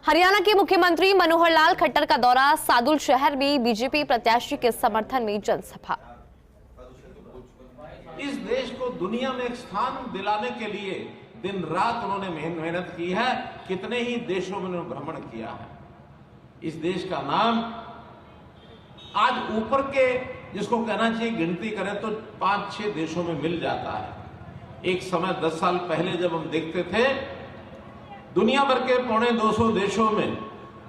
हरियाणा के मुख्यमंत्री मनोहर लाल खट्टर का दौरा, सादुल शहर में बीजेपी प्रत्याशी के समर्थन में जनसभा। इस देश को दुनिया में एक स्थान दिलाने के लिए दिन रात उन्होंने मेहनत की है। कितने ही देशों में उन्होंने भ्रमण किया है। इस देश का नाम आज ऊपर के जिसको कहना चाहिए गिनती करें तो 5-6 देशों में मिल जाता है। एक समय 10 साल पहले जब हम देखते थे दुनिया भर के 250 देशों में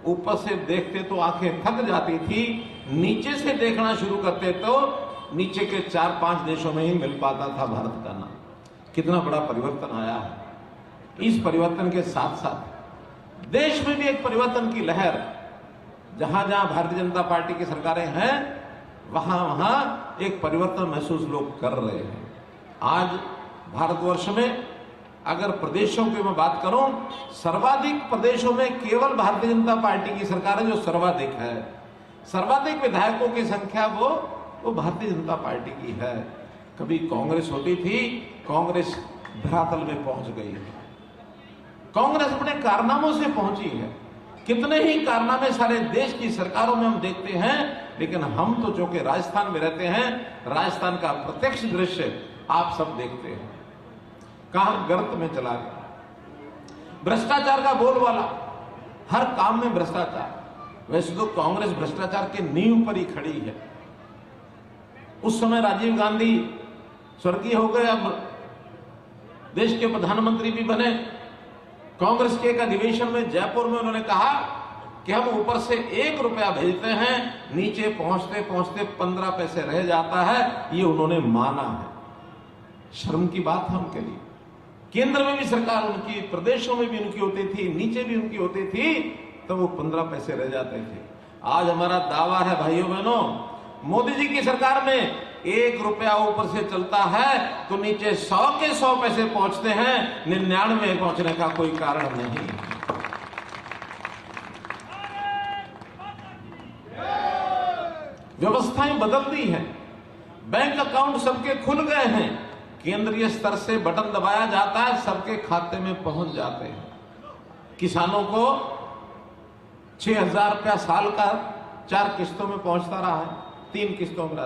ऊपर से देखते तो आंखें थक जाती थी, नीचे से देखना शुरू करते तो नीचे के 4-5 देशों में ही मिल पाता था भारत का नाम। कितना बड़ा परिवर्तन आया है। इस परिवर्तन के साथ साथ देश में भी एक परिवर्तन की लहर, जहां जहां भारतीय जनता पार्टी की सरकारें हैं वहां वहां एक परिवर्तन महसूस लोग कर रहे हैं। आज भारतवर्ष में अगर प्रदेशों की मैं बात करूं, सर्वाधिक प्रदेशों में केवल भारतीय जनता पार्टी की सरकार है जो सर्वाधिक है। सर्वाधिक विधायकों की संख्या वो भारतीय जनता पार्टी की है। कभी कांग्रेस होती थी, कांग्रेस धरातल में पहुंच गई है। कांग्रेस अपने कारनामों से पहुंची है। कितने ही कारनामे सारे देश की सरकारों में हम देखते हैं, लेकिन हम तो जो कि राजस्थान में रहते हैं, राजस्थान का प्रत्यक्ष दृश्य आप सब देखते हैं। कहां गर्त में चला गया। भ्रष्टाचार का बोलबाला, हर काम में भ्रष्टाचार। वैसे तो कांग्रेस भ्रष्टाचार के नींव पर ही खड़ी है। उस समय राजीव गांधी स्वर्गीय हो गए, अब देश के प्रधानमंत्री भी बने। कांग्रेस के एक अधिवेशन में जयपुर में उन्होंने कहा कि हम ऊपर से 1 रुपया भेजते हैं, नीचे पहुंचते पहुंचते 15 पैसे रह जाता है। ये उन्होंने माना है। शर्म की बात है उनके लिए। केंद्र में भी सरकार उनकी, प्रदेशों में भी उनकी होती थी, नीचे भी उनकी होती थी, तो वो 15 पैसे रह जाते थे। आज हमारा दावा है भाइयों बहनों, मोदी जी की सरकार में 1 रुपया ऊपर से चलता है तो नीचे 100 के 100 पैसे पहुंचते हैं। 99 पहुंचने का कोई कारण नहीं। व्यवस्थाएं बदल दी हैं। बैंक अकाउंट सबके खुल गए हैं। केंद्रीय स्तर से बटन दबाया जाता है, सबके खाते में पहुंच जाते हैं। किसानों को 6,000 रुपया साल का 4 किस्तों में पहुंचता रहा है, 3 किस्तों में।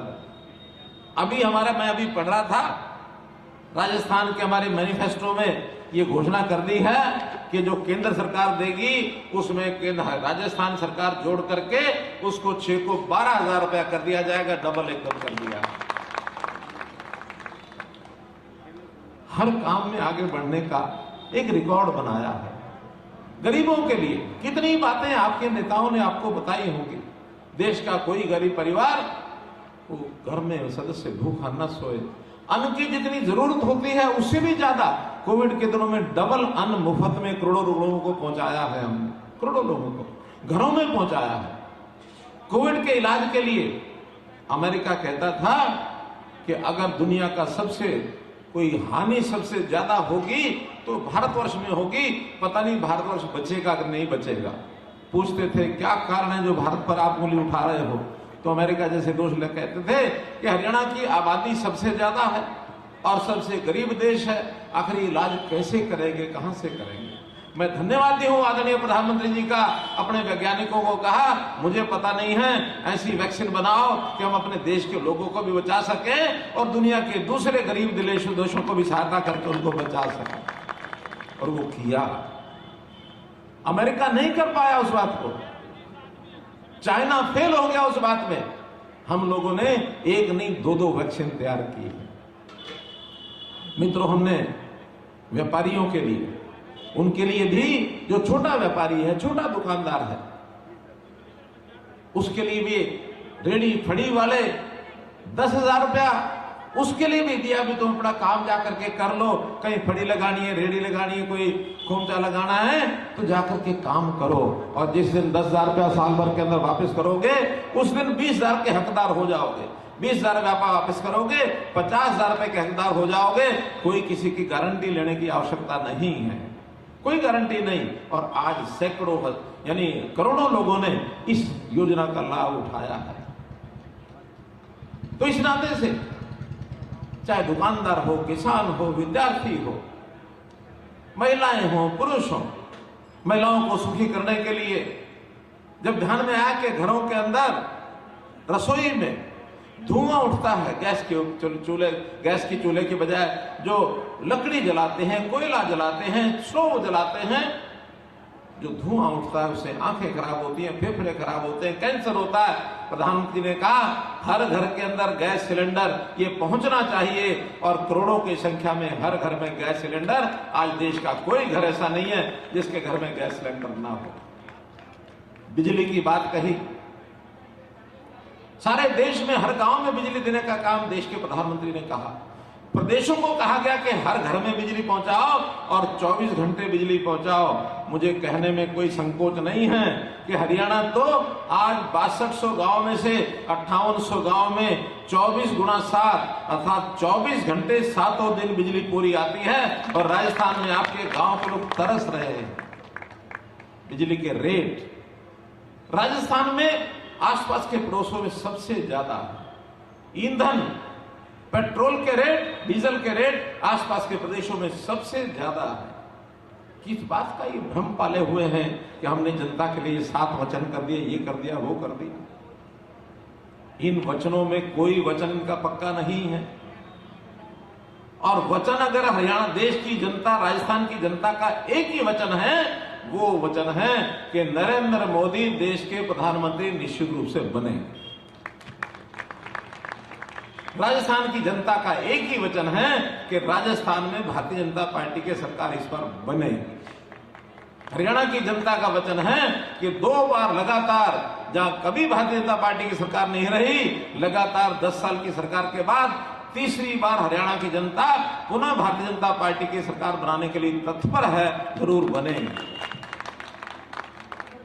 अभी मैं अभी पढ़ रहा था, राजस्थान के हमारे मैनिफेस्टो में ये घोषणा कर दी है कि जो केंद्र सरकार देगी उसमें राजस्थान सरकार जोड़ करके उसको 6 को 12,000 रुपया कर दिया जाएगा। डबल एकदम कर दिया। हर काम में आगे बढ़ने का एक रिकॉर्ड बनाया है। गरीबों के लिए कितनी बातें आपके नेताओं ने आपको बताई होंगी। देश का कोई गरीब परिवार वो घर में सदस्य भूखा न सोए। अन्न की जितनी जरूरत होती है उससे भी ज्यादा कोविड के दिनों में डबल अन्न मुफ्त में करोड़ों लोगों को पहुंचाया है। हमने करोड़ों लोगों को घरों में पहुंचाया है। कोविड के इलाज के लिए अमेरिका कहता था कि अगर दुनिया का कोई हानि सबसे ज्यादा होगी तो भारतवर्ष में होगी। पता नहीं भारतवर्ष बचेगा कि नहीं बचेगा। पूछते थे क्या कारण है जो भारत पर आप उंगली उठा रहे हो, तो अमेरिका जैसे दोष लग कहते थे कि हरियाणा की आबादी सबसे ज्यादा है और सबसे गरीब देश है, आखिर इलाज कैसे करेंगे, कहां से करेंगे। मैं धन्यवादी हूं आदरणीय प्रधानमंत्री जी का। अपने वैज्ञानिकों को कहा मुझे पता नहीं है, ऐसी वैक्सीन बनाओ कि हम अपने देश के लोगों को भी बचा सकें और दुनिया के दूसरे गरीब देशों को भी सहायता करके उनको बचा सकें। और वो किया। अमेरिका नहीं कर पाया उस बात को, चाइना फेल हो गया उस बात में। हम लोगों ने 1 नहीं 2 वैक्सीन तैयार की है। मित्रों, हमने व्यापारियों के लिए, उनके लिए भी जो छोटा व्यापारी है, छोटा दुकानदार है, उसके लिए भी रेडी फड़ी वाले 10,000 रुपया उसके लिए भी दिया। भी तुम अपना काम जाकर के कर लो, कहीं फड़ी लगानी है, रेडी लगानी है, कोई खोमचा लगाना है तो जाकर के काम करो। और जिस दिन 10,000 रुपया साल भर के अंदर वापस करोगे उस दिन 20,000 के हकदार हो जाओगे। 20,000 व्यापार वापस करोगे 50,000 रुपए के हकदार हो जाओगे। कोई किसी की गारंटी लेने की आवश्यकता नहीं है, कोई गारंटी नहीं। और आज सैकड़ों यानी करोड़ों लोगों ने इस योजना का लाभ उठाया है। तो इस नाते से चाहे दुकानदार हो, किसान हो, विद्यार्थी हो, महिलाएं हो, पुरुष हो, महिलाओं को सुखी करने के लिए जब ध्यान में आया कि घरों के अंदर रसोई में धुआं उठता है, गैस की चूल्हे की बजाय जो लकड़ी जलाते हैं, कोयला जलाते हैं, स्टोव जलाते हैं, जो धुआं उठता है उससे आंखें खराब होती हैं, फेफड़े खराब होते हैं, कैंसर होता है। प्रधानमंत्री ने कहा हर घर के अंदर गैस सिलेंडर ये पहुंचना चाहिए और करोड़ों की संख्या में हर घर में गैस सिलेंडर। आज देश का कोई घर ऐसा नहीं है जिसके घर में गैस सिलेंडर ना हो। बिजली की बात कही, सारे देश में हर गांव में बिजली देने का काम देश के प्रधानमंत्री ने कहा। प्रदेशों को कहा गया कि हर घर में बिजली पहुंचाओ और 24 घंटे बिजली पहुंचाओ। मुझे कहने में कोई संकोच नहीं है कि हरियाणा तो आज 6200 गांव में से 5800 गांव में 24 गुणा 7 अर्थात 24 घंटे सातों दिन बिजली पूरी आती है। और राजस्थान में आपके गांव के लोग तरस रहे हैं। बिजली के रेट राजस्थान में आसपास के पड़ोसों में सबसे ज्यादा है। ईंधन, पेट्रोल के रेट, डीजल के रेट आसपास के प्रदेशों में सबसे ज्यादा है। किस बात का ये भ्रम पाले हुए हैं कि हमने जनता के लिए 7 वचन कर दिए, ये कर दिया, वो कर दिया। इन वचनों में कोई वचन इनका पक्का नहीं है। और वचन अगर हरियाणा देश की जनता, राजस्थान की जनता का एक ही वचन है, वो वचन है कि नरेंद्र मोदी देश के प्रधानमंत्री निश्चित रूप से बने। राजस्थान की जनता का एक ही वचन है कि राजस्थान में भारतीय जनता पार्टी की सरकार इस बार बने। हरियाणा की जनता का वचन है कि 2 बार लगातार, जहां कभी भारतीय जनता पार्टी की सरकार नहीं रही, लगातार 10 साल की सरकार के बाद तीसरी बार हरियाणा की जनता पुनः भारतीय जनता पार्टी की सरकार बनाने के लिए तत्पर है। जरूर बने।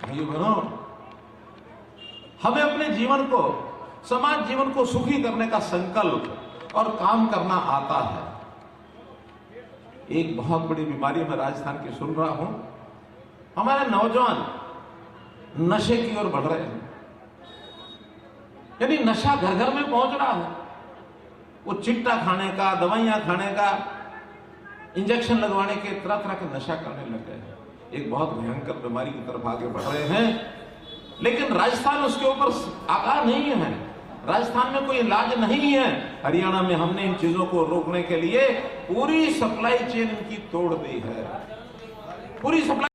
भाइयों बहनों, हमें अपने जीवन को, समाज जीवन को सुखी करने का संकल्प और काम करना आता है। एक बहुत बड़ी बीमारी मैं राजस्थान की सुन रहा हूं। हमारे नौजवान नशे की ओर बढ़ रहे हैं, यानी नशा घर घर में पहुंच रहा है। वो चिट्टा खाने का, दवाइयां खाने का, इंजेक्शन लगवाने के तरह तरह के नशा करने लग गए हैं। एक बहुत भयंकर बीमारी की तरफ आगे बढ़ रहे हैं। लेकिन राजस्थान उसके ऊपर आगाह नहीं है। राजस्थान में कोई इलाज नहीं है। हरियाणा में हमने इन चीजों को रोकने के लिए पूरी सप्लाई चेन इनकी तोड़ दी है। पूरी सप्लाई